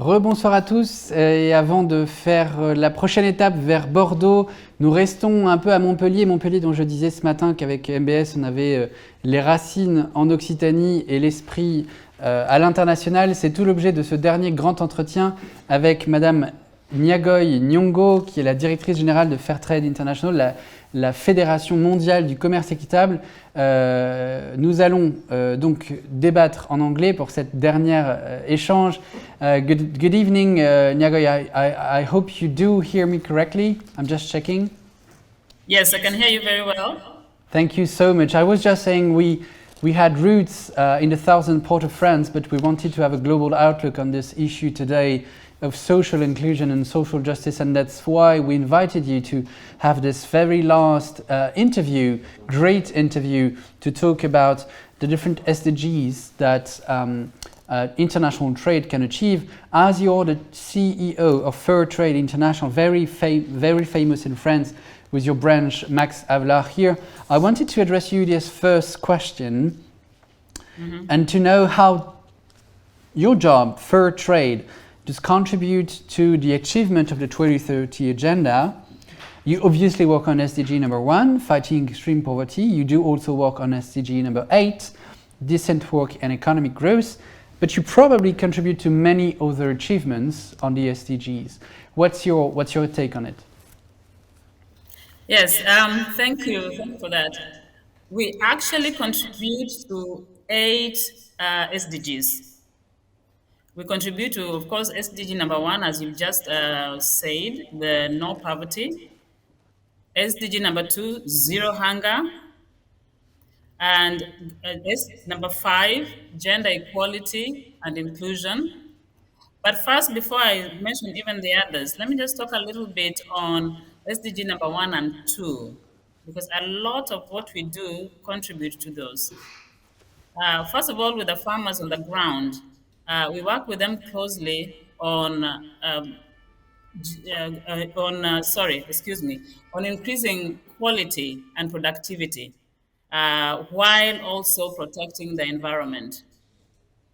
rebonsoir à tous. Et avant de faire la prochaine étape vers Bordeaux, nous restons un peu à Montpellier. Montpellier dont je disais ce matin qu'avec MBS, on avait les racines en Occitanie et l'esprit à l'international. C'est tout l'objet de ce dernier grand entretien avec Madame Nyagoy Nyong'o, qui est la directrice générale de Fairtrade International, la Fédération mondiale du commerce équitable. Nous allons donc débattre en anglais pour cette dernière échange. Good evening, Nyagoy. I hope you do hear me correctly. I'm just checking. Yes, I can hear you very well. Thank you so much. I was just saying we had roots in the southern port of France, but we wanted to have a global outlook on this issue today of social inclusion and social justice, and that's why we invited you to have this very last great interview, to talk about the different SDGs that international trade can achieve. As you're the CEO of Fairtrade International, very famous in France with your branch Max Havelaar here, I wanted to address you this first question and to know how your job, Fairtrade, does contribute to the achievement of the 2030 agenda. You obviously work on SDG number 1, fighting extreme poverty. You do also work on SDG number 8, decent work and economic growth, but you probably contribute to many other achievements on the SDGs. What's your take on it? Yes, thank you for that. We actually contribute to 8 SDGs. We contribute to, of course, SDG number 1, as you just said, the no poverty. SDG number 2, zero hunger. And number 5, gender equality and inclusion. But first, before I mention even the others, let me just talk a little bit on SDG number 1 and 2, because a lot of what we do contribute to those. First of all, with the farmers on the ground, we work with them closely on increasing quality and productivity, while also protecting the environment.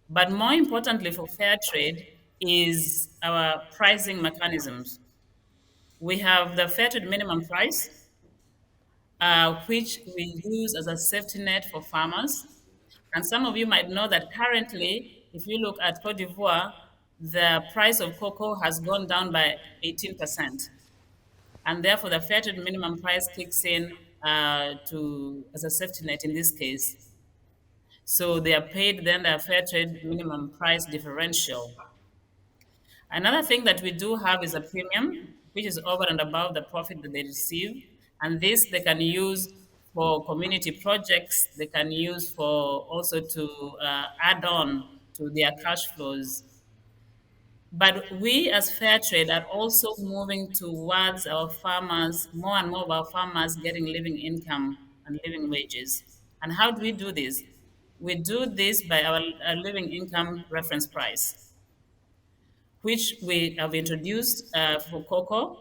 But more importantly for fair trade is our pricing mechanisms. We have the fair trade minimum price, which we use as a safety net for farmers. And some of you might know that currently, if you look at Cote d'Ivoire, the price of cocoa has gone down by 18%. And therefore, the fair trade minimum price kicks in as a safety net in this case. So they are paid then the fair trade minimum price differential. Another thing that we do have is a premium, which is over and above the profit that they receive. And this they can use for community projects. They can use for also to add on to their cash flows. But we as Fairtrade are also moving towards our farmers, more and more of our farmers getting living income and living wages. And how do we do this? We do this by our living income reference price, which we have introduced for cocoa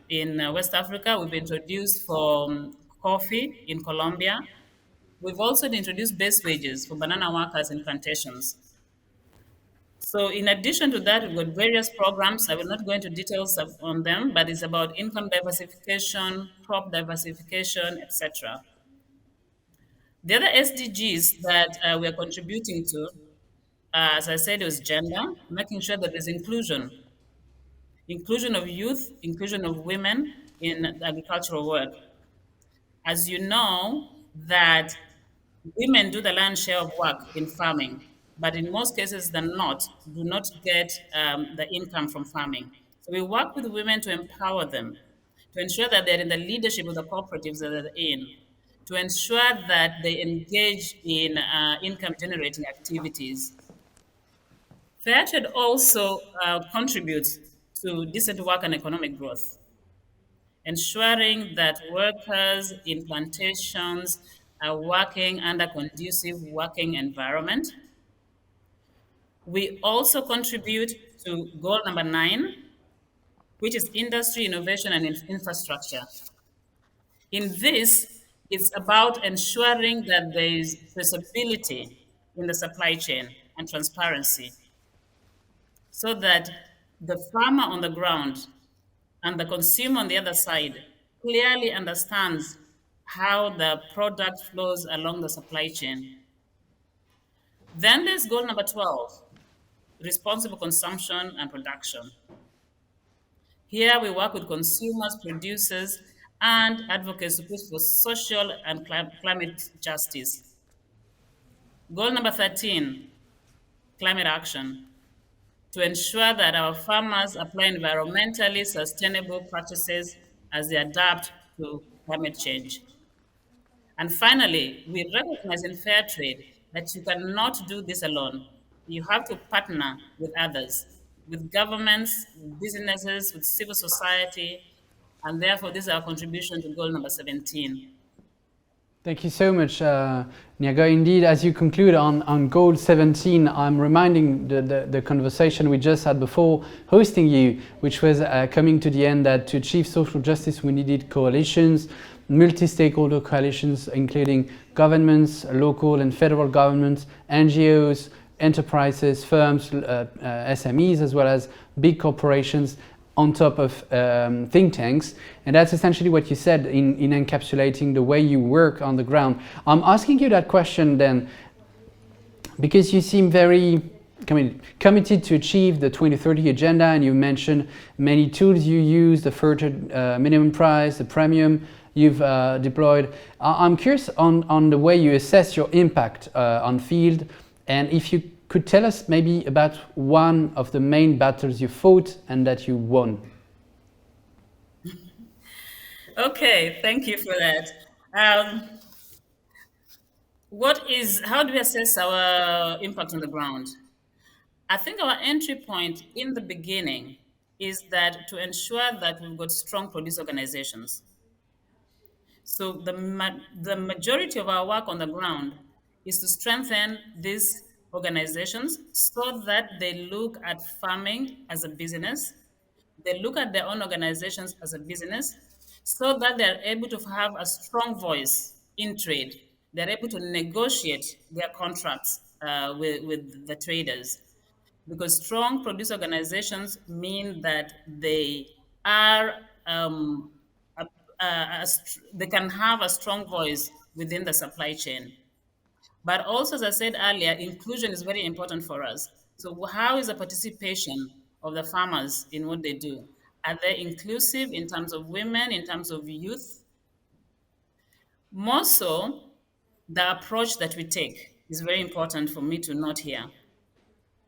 in West Africa. We've introduced for coffee in Colombia. We've also introduced base wages for banana workers in plantations. So in addition to that, we've got various programs. I will not go into details on them, but it's about income diversification, crop diversification, etc. The other SDGs that we are contributing to, as I said, was gender, making sure that there's inclusion of youth, inclusion of women in agricultural work. As you know, that women do the lion's share of work in farming, but in most cases do not get the income from farming. So we work with women to empower them, to ensure that they're in the leadership of the cooperatives that they're in, to ensure that they engage in income-generating activities. Fairtrade also contributes to decent work and economic growth, ensuring that workers in plantations are working under conducive working environment. We also contribute to goal number 9, which is industry, innovation, and infrastructure. In this, it's about ensuring that there is traceability in the supply chain and transparency, so that the farmer on the ground and the consumer on the other side clearly understands how the product flows along the supply chain. Then there's goal number 12, responsible consumption and production. Here we work with consumers, producers, and advocates to push for social and climate justice. Goal number 13, climate action, to ensure that our farmers apply environmentally sustainable practices as they adapt to climate change. And finally, we recognize in fair trade that you cannot do this alone. You have to partner with others, with governments, with businesses, with civil society, and therefore this is our contribution to goal number 17. Thank you so much, Nyagoy. Indeed, as you conclude on goal 17, I'm reminding the conversation we just had before hosting you, which was coming to the end that to achieve social justice, we needed coalitions, multi-stakeholder coalitions, including governments, local and federal governments, NGOs, enterprises, firms, SMEs, as well as big corporations, on top of think tanks. And that's essentially what you said in encapsulating the way you work on the ground. I'm asking you that question then because you seem very committed to achieve the 2030 agenda, and you mentioned many tools you use, the Fairtrade minimum price, the premium you've deployed. I'm curious on the way you assess your impact on field, and if you could tell us maybe about one of the main battles you fought and that you won. Okay, thank you for that. How do we assess our impact on the ground? I think our entry point in the beginning is that to ensure that we've got strong produce organizations. So the majority of our work on the ground is to strengthen these organizations so that they look at farming as a business, they look at their own organizations as a business, so that they're able to have a strong voice in trade. They're able to negotiate their contracts with the traders. Because strong produce organizations mean that they are they can have a strong voice within the supply chain. But also, as I said earlier, inclusion is very important for us. So how is the participation of the farmers in what they do? Are they inclusive in terms of women, in terms of youth? More so, the approach that we take is very important for me to note here.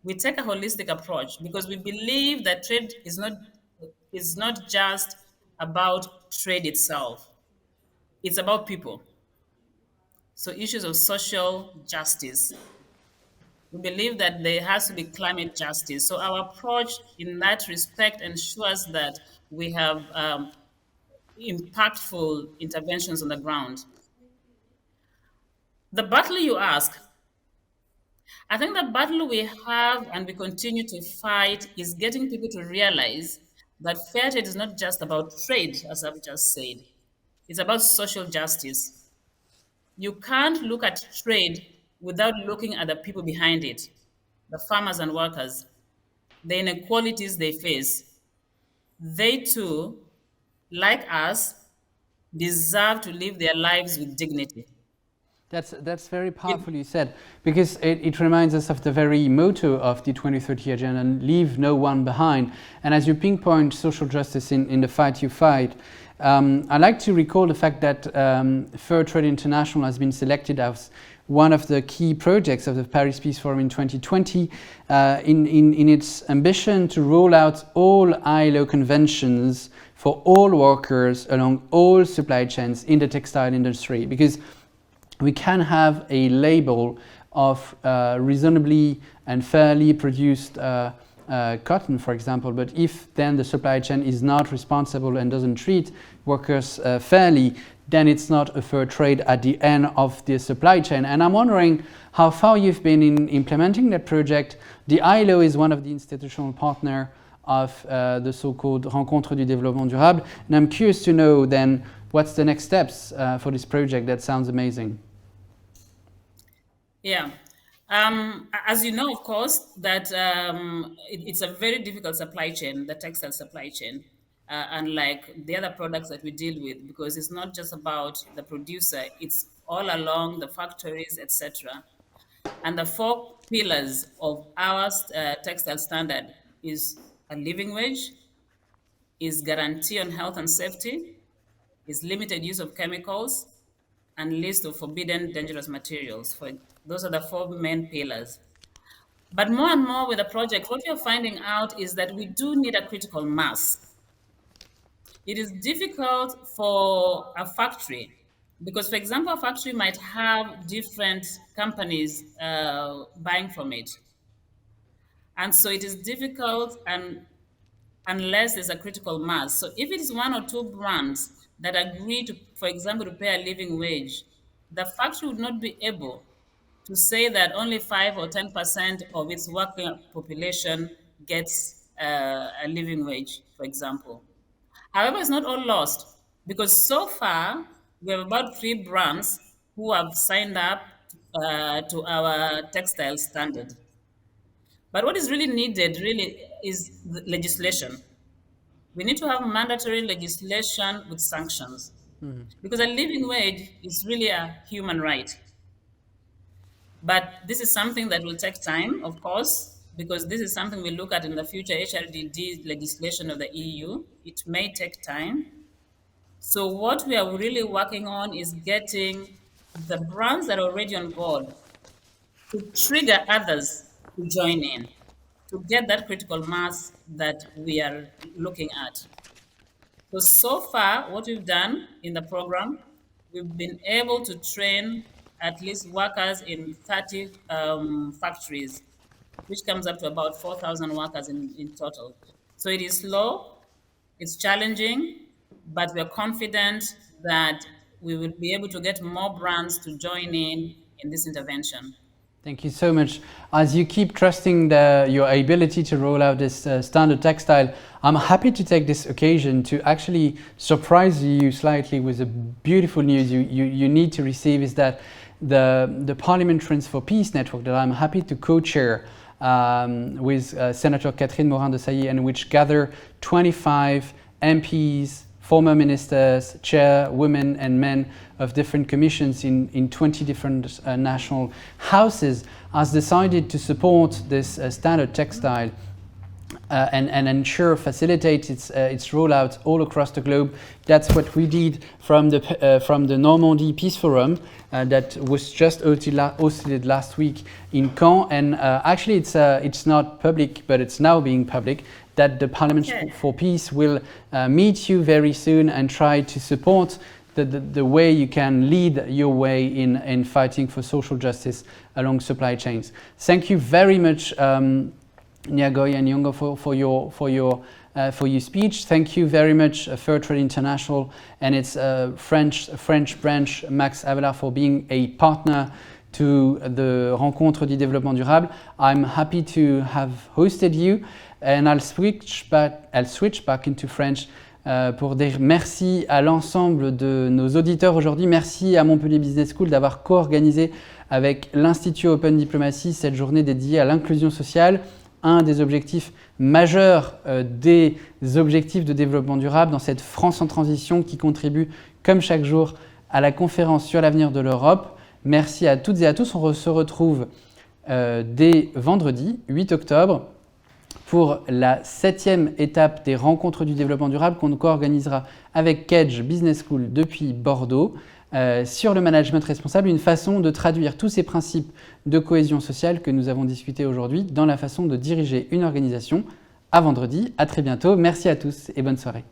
We take a holistic approach because we believe that trade is not just about trade itself. It's about people. So issues of social justice. We believe that there has to be climate justice. So our approach in that respect ensures that we have impactful interventions on the ground. The battle you ask, I think the battle we have and we continue to fight is getting people to realize that fair trade is not just about trade, as I've just said. It's about social justice. You can't look at trade without looking at the people behind it, the farmers and workers, the inequalities they face. They too, like us, deserve to live their lives with dignity. That's very powerful, you said, because it reminds us of the very motto of the 2030 agenda, leave no one behind. And as you pinpoint social justice in the fight you fight, I'd like to recall the fact that Fairtrade International has been selected as one of the key projects of the Paris Peace Forum in 2020 in its ambition to roll out all ILO conventions for all workers along all supply chains in the textile industry, because we can have a label of reasonably and fairly produced cotton, for example, but if then the supply chain is not responsible and doesn't treat workers fairly, then it's not a fair trade at the end of the supply chain. And I'm wondering how far you've been in implementing that project. The ILO is one of the institutional partners of the so-called Rencontres du Développement Durable, and I'm curious to know then what's the next steps for this project. That sounds amazing. Yeah. As you know, of course, that it's a very difficult supply chain, the textile supply chain, unlike the other products that we deal with, because it's not just about the producer, it's all along the factories, etc. And the four pillars of our textile standard is a living wage, is guarantee on health and safety, is limited use of chemicals, and list of forbidden dangerous materials. Those are the four main pillars. But more and more with the project, what we are finding out is that we do need a critical mass. It is difficult for a factory because, for example, a factory might have different companies buying from it. And so it is difficult unless there's a critical mass. So if it is one or two brands that agree to, for example, to pay a living wage, the factory would not be able to say that only 5 or 10% of its working population gets a living wage, for example. However, it's not all lost because so far we have about 3 brands who have signed up to our textile standard. But what is really needed really is legislation. We need to have mandatory legislation with sanctions because a living wage is really a human right. But this is something that will take time, of course, because this is something we look at in the future HRDD legislation of the EU. It may take time. So what we are really working on is getting the brands that are already on board to trigger others to join in, to get that critical mass that we are looking at. So far, what we've done in the program, we've been able to train at least workers in 30 factories, which comes up to about 4,000 workers in total. So it is slow, it's challenging, but we're confident that we will be able to get more brands to join in this intervention. Thank you so much. As you keep trusting your ability to roll out this standard textile, I'm happy to take this occasion to actually surprise you slightly with the beautiful news you need to receive is that the Parliamentarians for Peace network that I'm happy to co-chair with Senator Catherine Morin-Desailly, and which gather 25 MPs, former ministers, chairwomen and men of different commissions in 20 different national houses, has decided to support this standard textile and ensure, facilitate its rollout all across the globe. That's what we did from the Normandy Peace Forum that was just hosted last week in Caen. And actually, it's not public, but it's now being public, that the Parliament for Peace will meet you very soon and try to support the way you can lead your way in fighting for social justice along supply chains. Thank you very much, Nyagoy Nyong'o, for your speech. Thank you very much, Fairtrade International and its French branch, Max Abelard, for being a partner to the Rencontres du Développement Durable. I'm happy to have hosted you, and I'll switch back into French pour dire merci à l'ensemble de nos auditeurs aujourd'hui. Merci à Montpellier Business School d'avoir co-organisé avec l'Institut Open Diplomacy cette journée dédiée à l'inclusion sociale, un des objectifs majeurs des objectifs de développement durable dans cette France en transition qui contribue comme chaque jour à la conférence sur l'avenir de l'Europe. Merci à toutes et à tous. On se retrouve dès vendredi 8 octobre pour la 7e étape des Rencontres du Développement Durable qu'on co-organisera avec Kedge Business School depuis Bordeaux sur le management responsable, une façon de traduire tous ces principes de cohésion sociale que nous avons discutés aujourd'hui dans la façon de diriger une organisation. À vendredi, à très bientôt. Merci à tous et bonne soirée.